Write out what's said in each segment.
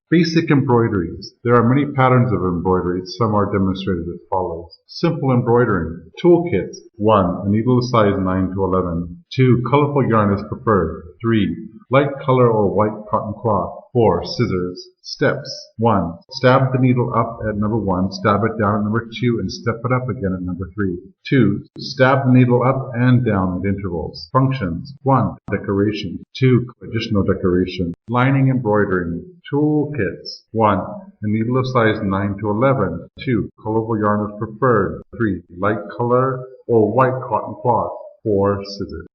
Basic embroideries. There are many patterns of embroideries. Some are demonstrated as follows. Simple embroidering. Toolkits. 1. A needle size 9 to 11. 2. Colorful yarn is preferred. 3. Light color or white cotton cloth. 4. Scissors. Steps. 1. Stab the needle up at number 1, stab it down at number 2, and step it up again at number 3. 2. Stab the needle up and down at intervals. Functions. 1. Decoration. 2. Additional decoration. Lining embroidering. Toolkits. 1. A needle of size 9 to 11. 2. Colorful yarn is preferred. 3. Light color or white cotton cloth. 4. Scissors.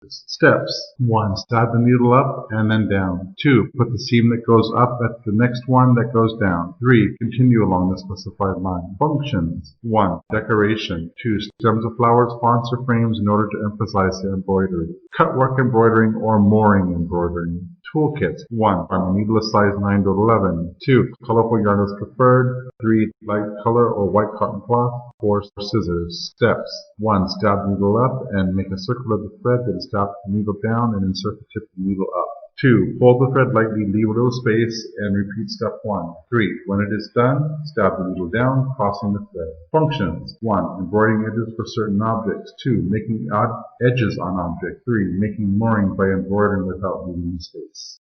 Steps. 1. Stab the needle up and then down. 2. Put the seam that goes up at the next one that goes down. 3. Continue along the specified line. Functions. 1. Decoration. 2. Stems of flowers, fonts, or frames in order to emphasize the embroidery. Cutwork embroidering or mooring embroidering. Toolkits. 1. A needle of size 9 to 11. 2. Colorful yarn is preferred. 3. Light color or white cotton cloth. 4. Scissors. Steps. 1. Stab the needle up and make a circle of the thread, then stab the needle down and insert the tip of the needle up. 2. Fold the thread lightly, leave a little space, and repeat step 1. 3. When it is done, stab the needle down, crossing the thread. Functions. 1. Embroidering edges for certain objects. 2. Making odd edges on objects. 3. Making mooring by embroidering without leaving the space.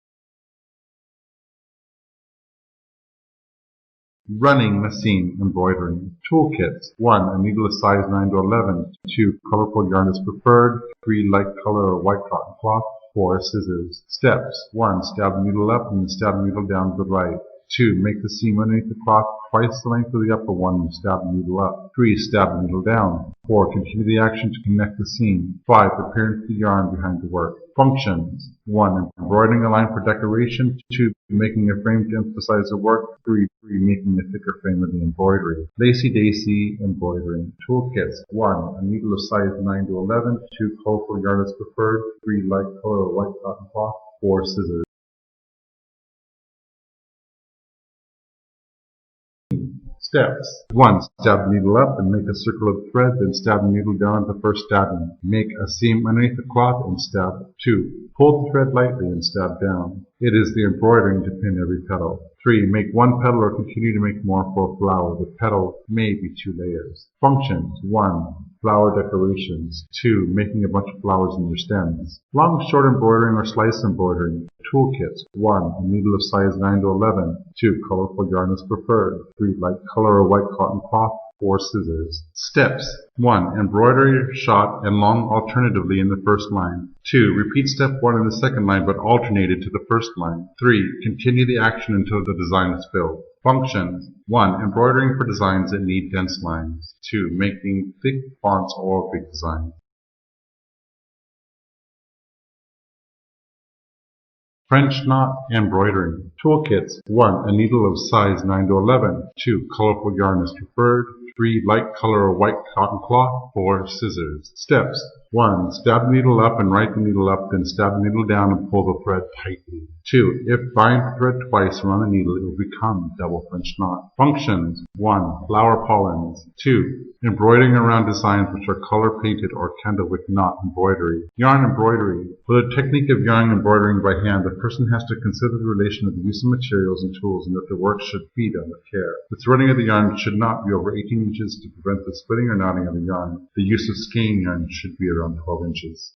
Running machine embroidering. Toolkits. 1. A needle of size 9 to 11. 2. Colorful yarn is preferred. 3. Light color or white cotton cloth. 4. Scissors. Steps. 1. Stab the needle up and then stab the needle down to the right. 2. Make the seam underneath the cloth twice the length of the upper one and stab the needle up. 3. Stab the needle down. 4. Continue the action to connect the seam. 5. Prepare the yarn behind the work. Functions. 1. Embroidering a line for decoration. 2. Making a frame to emphasize the work. 3. Making a thicker frame of the embroidery. Lacy-daisy embroidering. Toolkits. 1. A needle of size 9 to 11. 2. Colorful yarn is preferred. 3. Light color or white cotton cloth. 4. Scissors. Steps. 1. Stab the needle up and make a circle of thread, then stab the needle down at the first stabbing. Make a seam underneath the cloth and stab. 2. Pull the thread lightly and stab down. It is the embroidering to pin every petal. 3. Make one petal or continue to make more for a flower. The petal may be 2 layers. Functions. 1. Flower decorations. 2. Making a bunch of flowers in your stems. Long, short embroidering or slice embroidering. Toolkits. 1. A needle of size 9 to 11. 2. Colorful yarn is preferred. 3. Light color or white cotton cloth. 4. Scissors. Steps. 1. Embroidery short and long alternatively in the first line. 2. Repeat step 1 in the second line but alternated to the first line. 3. Continue the action until the design is filled. Functions. 1. Embroidering for designs that need dense lines. 2. Making thick fonts or big designs. French knot embroidering. Toolkits. 1. A needle of size 9 to 11. 2. Colorful yarn is preferred. 3. Light color or white cotton cloth. 4. Scissors. Steps. 1. Stab the needle up and right the needle up, then stab the needle down and pull the thread tightly. 2. If bind the thread twice around the needle, it will become double French knot. Functions. 1. Flower pollens. 2. Embroidering around designs which are color painted or candlewick knot embroidery. Yarn embroidery. For the technique of yarn embroidering by hand, the person has to consider the relation of the use of materials and tools and that the work should be done with care. The threading of the yarn should not be over 18 inches to prevent the splitting or knotting of the yarn. The use of skein yarn should be around 12 inches.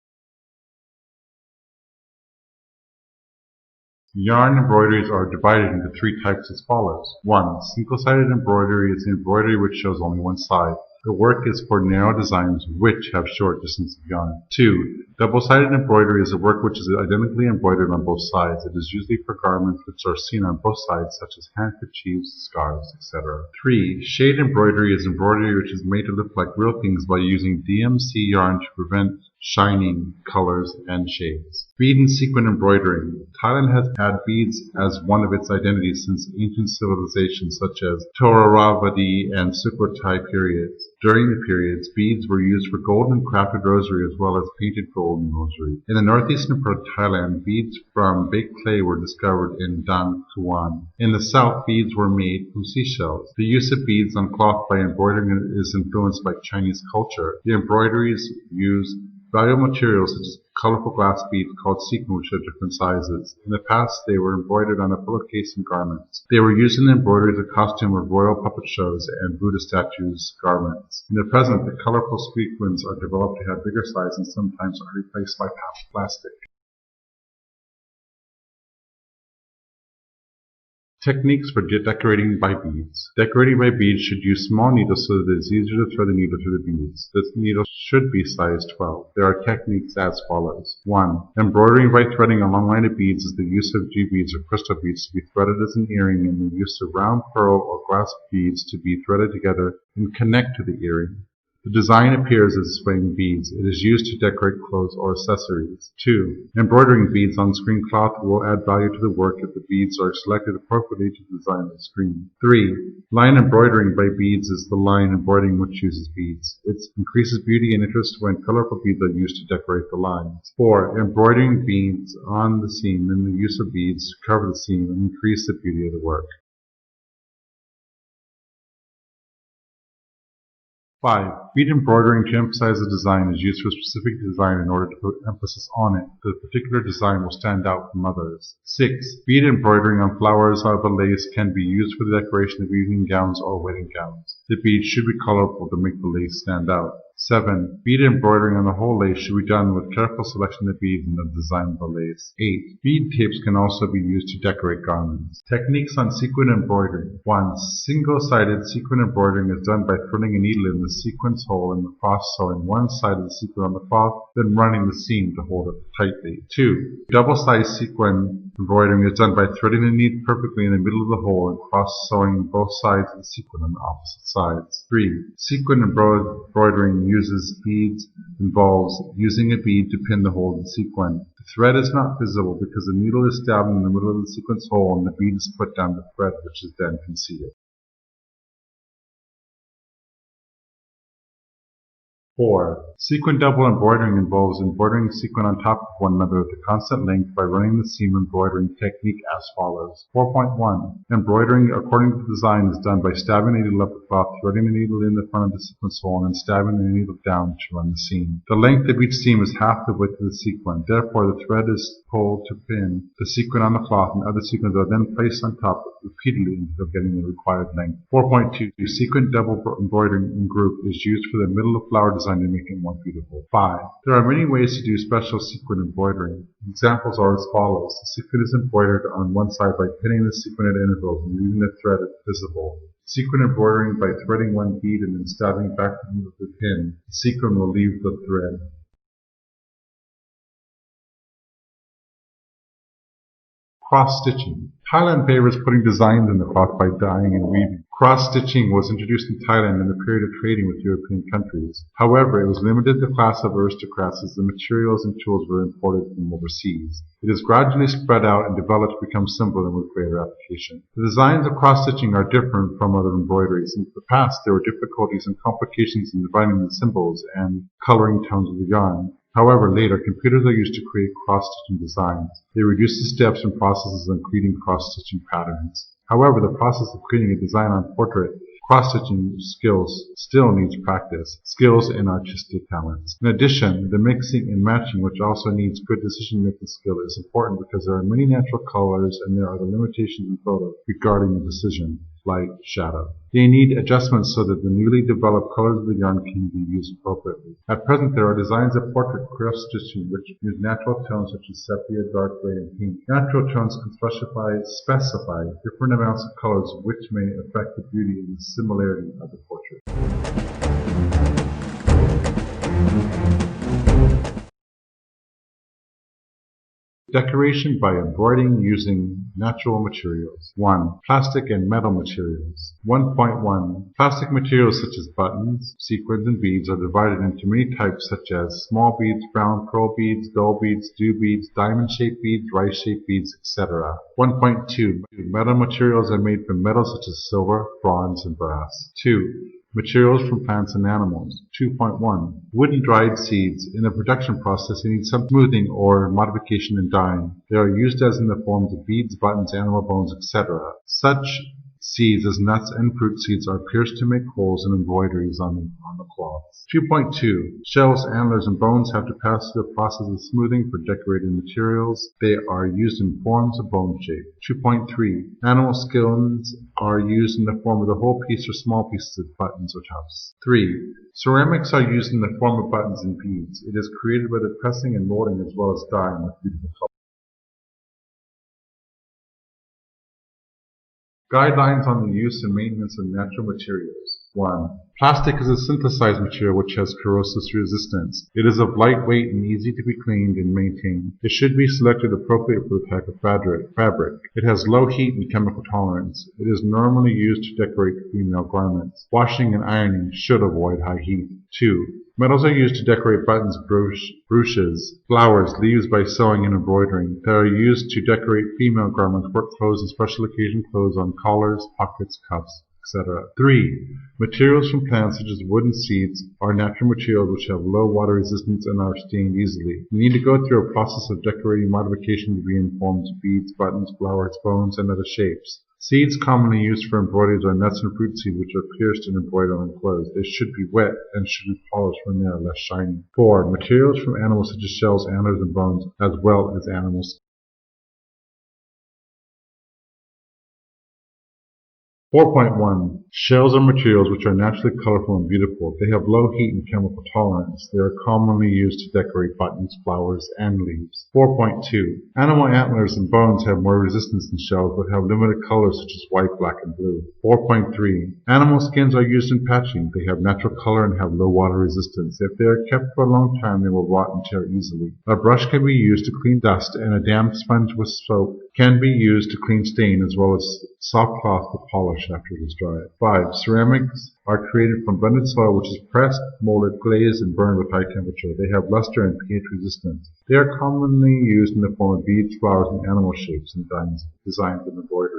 Yarn embroideries are divided into 3 types as follows. 1. Single-sided embroidery is the embroidery which shows only one side. The work is for narrow designs which have short distance of yarn. 2. Double-sided embroidery is a work which is identically embroidered on both sides. It is usually for garments which are seen on both sides, such as handkerchiefs, scarves, etc. 3. Shade embroidery is embroidery which is made to look like real things by using DMC yarn to prevent shining colors and shades. Bead and sequin embroidering. Thailand has had beads as one of its identities since ancient civilizations such as Thoravadi and Sukhothai periods. During the periods, beads were used for gold and crafted rosary as well as painted golden rosary. In the northeastern part of Thailand, beads from baked clay were discovered in Dan Kuan. In the south, beads were made from seashells. The use of beads on cloth by embroidering is influenced by Chinese culture. The embroideries used Valuable materials such as colorful glass beads called sequin which are different sizes. In the past, they were embroidered on a pillowcase and garments. They were used in the embroidery of the costume of royal puppet shows and Buddha statues' garments. In the present, the colorful sequins are developed to have bigger size and sometimes are replaced by plastic. Techniques for decorating by beads. Decorating by beads should use small needles so that it is easier to thread the needle through the beads. The needle should be size 12. There are techniques as follows. 1. Embroidering by threading a long line of beads is the use of G beads or crystal beads to be threaded as an earring and the use of round pearl or glass beads to be threaded together and connect to the earring. The design appears as swaying beads. It is used to decorate clothes or accessories. 2. Embroidering beads on screen cloth will add value to the work if the beads are selected appropriately to design the screen. 3. Line embroidering by beads is the line embroidering which uses beads. It increases beauty and interest when colorful beads are used to decorate the lines. 4. Embroidering beads on the seam and the use of beads to cover the seam and increase the beauty of the work. 5. Bead embroidering to emphasize the design is used for a specific design in order to put emphasis on it. The particular design will stand out from others. 6. Bead embroidering on flowers or the lace can be used for the decoration of evening gowns or wedding gowns. The beads should be colorful to make the lace stand out. 7. Bead embroidering on the whole lace should be done with careful selection of beads and the design of the lace. 8. Bead tapes can also be used to decorate garments. Techniques on sequin embroidery. 1. Single-sided sequin embroidering is done by threading a needle in the sequin's hole and the cross sewing one side of the sequin on the cloth, then running the seam to hold it tightly. 2. Double-sided sequin embroidering is done by threading the needle perfectly in the middle of the hole and cross sewing both sides of the sequin on the opposite sides. 3. Sequin embroidering uses beads involves using a bead to pin the hole of the sequin. The thread is not visible because the needle is stabbed in the middle of the sequin's hole and the bead is put down the thread which is then concealed. 4. Sequin double embroidering involves embroidering sequin on top of one another at a constant length by running the seam embroidering technique as follows. 4.1. Embroidering according to design is done by stabbing the needle up the cloth, threading the needle in the front of the sequin's hole, and then stabbing the needle down to run the seam. The length of each seam is half the width of the sequin. Therefore, the thread is pulled to pin the sequin on the cloth, and other sequins are then placed on top repeatedly until getting the required length. 4.2. Sequin double embroidering in group is used for the middle of flower design to make it more beautiful. 5. There are many ways to do special sequin embroidering. Examples are as follows. The sequin is embroidered on one side by pinning the sequin at intervals and leaving the thread visible. Sequin embroidering by threading one bead and then stabbing back with the pin. The sequin will leave the thread. Cross-stitching. Thailand favors putting designs in the cloth by dyeing and weaving. Cross-stitching was introduced in Thailand in the period of trading with European countries. However, it was limited to the class of aristocrats as the materials and tools were imported from overseas. It has gradually spread out and developed to become simpler and with greater application. The designs of cross-stitching are different from other embroideries. In the past, there were difficulties and complications in dividing the symbols and coloring tones of the yarn. However, later, computers are used to create cross-stitching designs. They reduce the steps and processes in creating cross-stitching patterns. However, the process of creating a design on portrait cross-stitching skills still needs practice, skills, and artistic talents. In addition, the mixing and matching, which also needs good decision-making skill, is important because there are many natural colors and there are the limitations in photo regarding the precision, light, shadow. They need adjustments so that the newly developed colors of the yarn can be used appropriately. At present, there are designs of portrait cross-stitching which use natural tones such as sepia, dark gray, and pink. Natural tones can specify different amounts of colors which may affect the beauty and the similarity of the portrait. Decoration by embroidering using natural materials. 1. Plastic and metal materials. 1.1. Plastic materials such as buttons, sequins, and beads are divided into many types such as small beads, round pearl beads, dull beads, dew beads, diamond-shaped beads, rice-shaped beads, etc. 1.2. Metal materials are made from metals such as silver, bronze, and brass. 2. Materials from plants and animals. 2.1. Wood and dried seeds. In the production process, they need some smoothing or modification in dyeing. They are used as in the forms of beads, buttons, animal bones, etc. Such seeds as nuts and fruit seeds are pierced to make holes and embroideries on the cloths. 2.2. Shells, antlers, and bones have to pass through a process of smoothing for decorating materials. They are used in forms of bone shape. 2.3. Animal skins are used in the form of the whole piece or small pieces of buttons or tufts. 3. Ceramics are used in the form of buttons and beads. It is created by the pressing and molding as well as dyeing with beautiful colors. Guidelines on the use and maintenance of natural materials. 1. Plastic is a synthesized material which has corrosive resistance. It is of light weight and easy to be cleaned and maintained. It should be selected appropriate for the type of fabric. It has low heat and chemical tolerance. It is normally used to decorate female garments. Washing and ironing should avoid high heat. 2. Metals are used to decorate buttons, brooches, flowers, leaves by sewing and embroidering. They are used to decorate female garments, work clothes, and special occasion clothes on collars, pockets, cuffs, etc. 3. Materials from plants such as wood and seeds are natural materials which have low water resistance and are stained easily. You need to go through a process of decorating modification to be in forms of beads, buttons, flowers, bones, and other shapes. Seeds commonly used for embroideries are nuts and fruit seeds which are pierced and embroidered on clothes. They should be wet and should be polished when they are less shiny. 4. Materials from animals such as shells, antlers, and bones, as well as animals. 4.1. Shells are materials which are naturally colorful and beautiful. They have low heat and chemical tolerance. They are commonly used to decorate buttons, flowers, and leaves. 4.2. Animal antlers and bones have more resistance than shells but have limited colors such as white, black, and blue. 4.3. Animal skins are used in patching. They have natural color and have low water resistance. If they are kept for a long time, they will rot and tear easily. A brush can be used to clean dust, and a damp sponge with soap can be used to clean stain, as well as soft cloth to polish after it is dried. 5. Ceramics are created from blended soil which is pressed, molded, glazed, and burned with high temperature. They have luster and pH resistance. They are commonly used in the form of beads, flowers, and animal shapes and designs of embroidery.